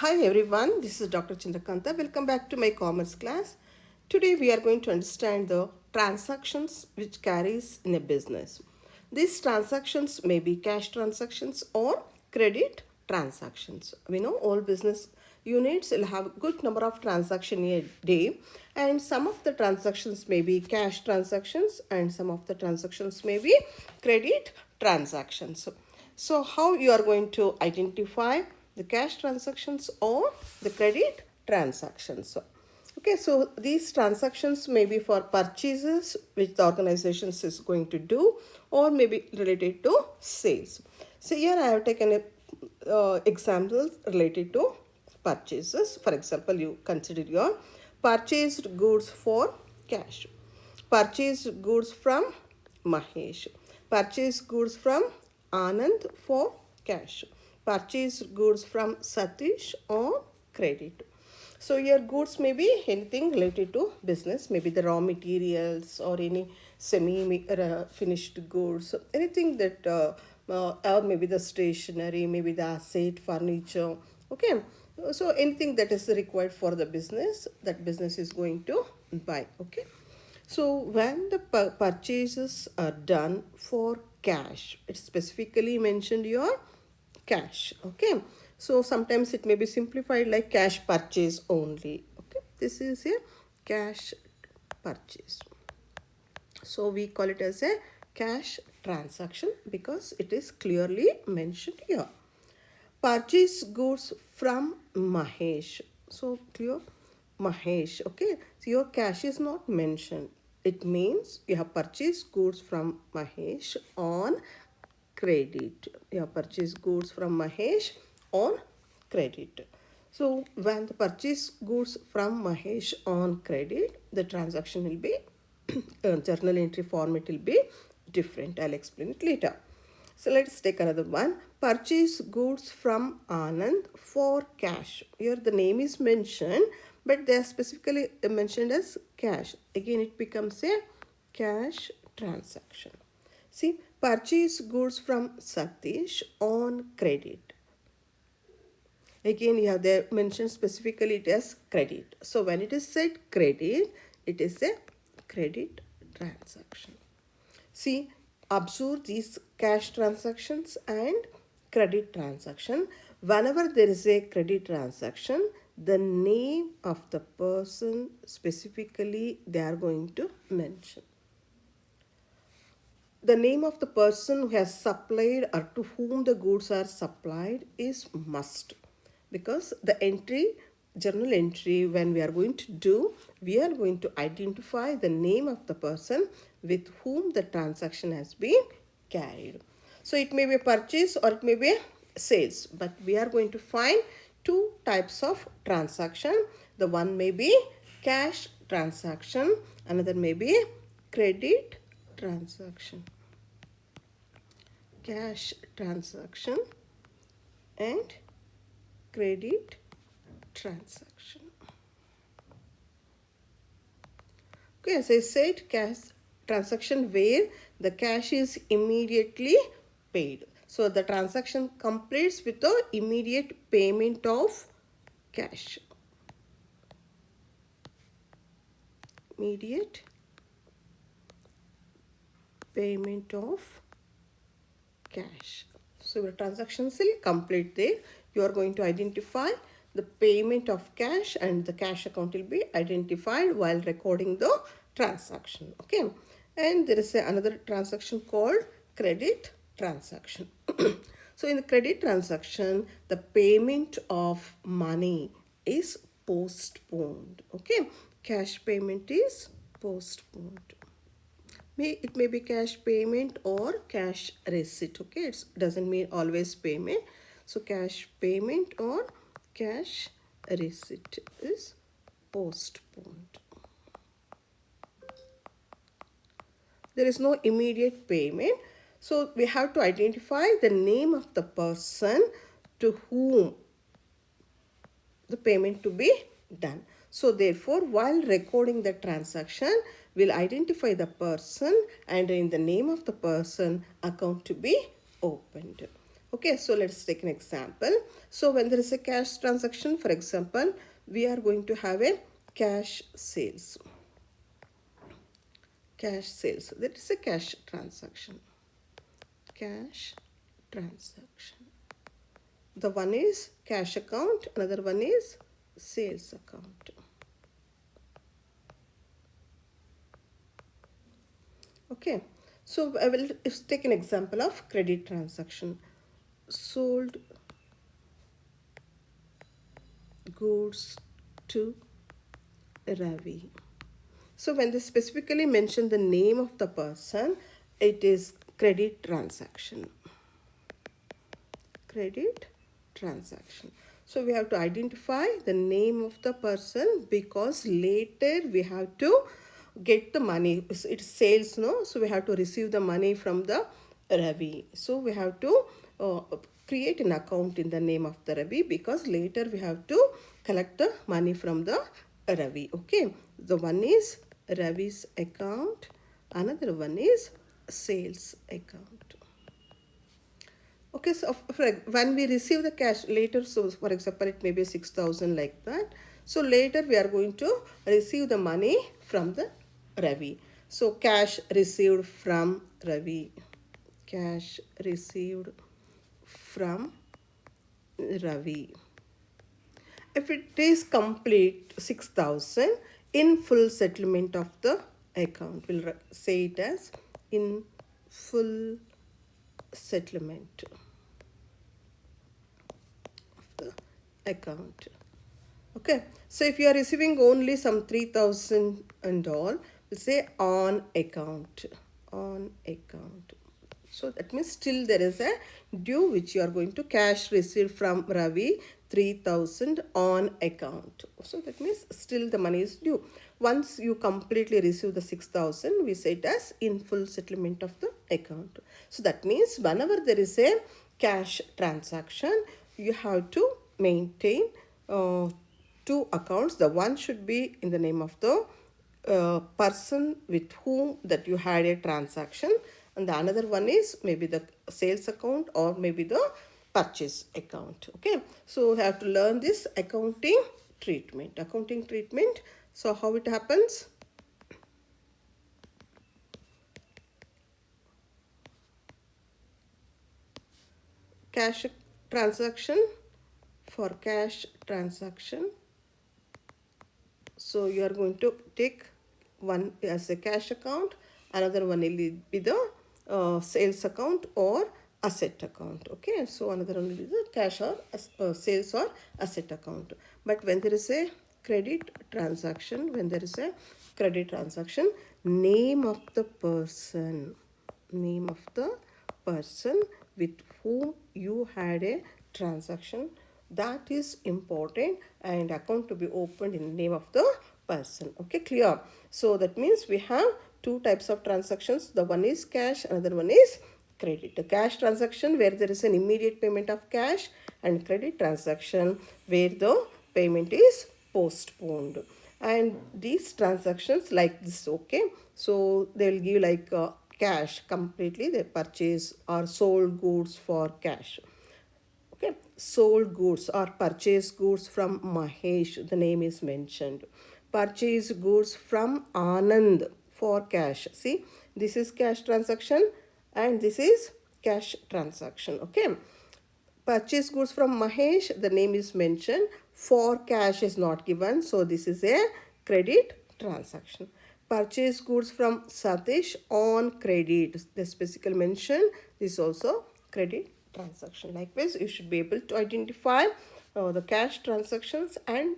Hi everyone, this is Dr. Chandrakantha. Welcome back to my commerce class. Today we are going to understand the transactions which carries in a business. These transactions may be cash transactions or credit transactions. We know all business units will have a good number of transactions a day, and some of the transactions may be cash transactions and some of the transactions may be credit transactions. So how you are going to identify the cash transactions or the credit transactions? Okay, so these transactions may be for purchases which the organization is going to do, or maybe related to sales. So here I have taken examples related to purchases. For example, you consider your purchased goods for cash, purchased goods from Mahesh, purchased goods from Anand for cash, purchased goods from Satish on credit. So your goods may be anything related to business, maybe the raw materials or any semi finished goods, anything that or maybe the stationery, maybe the asset, furniture. Okay, so anything that is required for the business, that business is going to buy. Okay, so when the purchases are done for cash, it specifically mentioned your cash. Okay, so sometimes it may be simplified like cash purchase only. Okay, this is a cash purchase, so we call it as a cash transaction because it is clearly mentioned here. Purchase goods from Mahesh. So clear, Mahesh. Okay, so your cash is not mentioned. It means you have purchased goods from Mahesh on credit. You have purchased goods from Mahesh on credit. So when the purchase goods from Mahesh on credit, the transaction will be journal entry format will be different. I'll explain it later. So let's take another one. Purchase goods from Anand for cash. Here the name is mentioned, but they are specifically mentioned as cash. Again, it becomes a cash transaction. See, purchase goods from Satish on credit. Again, you have there mentioned specifically it as credit. So when it is said credit, it is a credit transaction. See, observe these cash transactions and credit transaction. Whenever there is a credit transaction, the name of the person specifically they are going to mention. The name of the person who has supplied or to whom the goods are supplied is must, because the entry, journal entry, when we are going to do, we are going to identify the name of the person with whom the transaction has been carried. So it may be a purchase or it may be a sales, but we are going to find two types of transaction. The one may be cash transaction, another may be credit transaction. Cash transaction and credit transaction. Okay, as I said, cash transaction where the cash is immediately paid. So the transaction completes with the immediate payment of cash. Immediate payment of cash. So your transactions will complete there. You are going to identify the payment of cash and the cash account will be identified while recording the transaction. Okay. And there is another transaction called credit transaction. So in the credit transaction, the payment of money is postponed. Okay. Cash payment is postponed. It may be cash payment or cash receipt. Okay, it doesn't mean always payment. So cash payment or cash receipt is postponed. There is no immediate payment, so we have to identify the name of the person to whom the payment to be done. So therefore, while recording the transaction, we'll identify the person and in the name of the person account to be opened. Okay, so let's take an example. So when there is a cash transaction, for example, we are going to have a cash sales. Cash sales. That is a cash transaction. Cash transaction. The one is cash account, another one is sales account. Okay, so I will take an example of credit transaction. Sold goods to Ravi. So when they specifically mention the name of the person, it is credit transaction. Credit transaction. So we have to identify the name of the person because later we have to get the money. It's sales, no? So we have to receive the money from the Ravi. So we have to create an account in the name of the Ravi because later we have to collect the money from the Ravi. Okay, the one is Ravi's account, another one is sales account. Okay, so when we receive the cash later, so for example, it may be 6,000 like that. So later we are going to receive the money from the Ravi. So cash received from Ravi. Cash received from Ravi. If it is complete 6,000 in full settlement of the account, we'll say it as in full settlement of the account. Okay, so if you are receiving only some 3,000 and all, we'll say on account. On account. So that means still there is a due which you are going to cash received from Ravi 3,000 on account. So that means still the money is due. Once you completely receive the 6,000, we say it as in full settlement of the account. So that means whenever there is a cash transaction, you have to maintain two accounts. The one should be in the name of the person with whom that you had a transaction, and the another one is maybe the sales account or maybe the purchase account. Okay, so we have to learn this accounting treatment. So how it happens? Cash transaction. For cash transaction, so you are going to take one as a cash account, another one will be the sales account or asset account. Okay, so another one will be the cash or sales or asset account. But when there is a credit transaction, name of the person, with whom you had a transaction, that is important, and account to be opened in the name of the person. Okay, clear? So that means we have two types of transactions. The one is cash, another one is credit. The cash transaction where there is an immediate payment of cash, and credit transaction where the payment is postponed. And these transactions like this. Okay, so they will give like cash completely, they purchase or sold goods for cash. Okay, sold goods or purchased goods from Mahesh, the name is mentioned. Purchase goods from Anand for cash. See, this is cash transaction and this is cash transaction. Okay, purchase goods from Mahesh, the name is mentioned. For cash is not given, so this is a credit transaction. Purchase goods from Satish on credit, the specifical mention, this is also credit transaction. Likewise, you should be able to identify the cash transactions and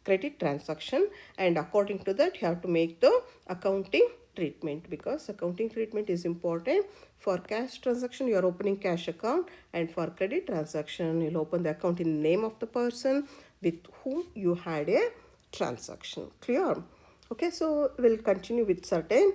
credit transaction, and according to that you have to make the accounting treatment, because accounting treatment is important. For cash transaction you are opening cash account, and for credit transaction you'll open the account in the name of the person with whom you had a transaction. Clear? Okay, so we'll continue with certain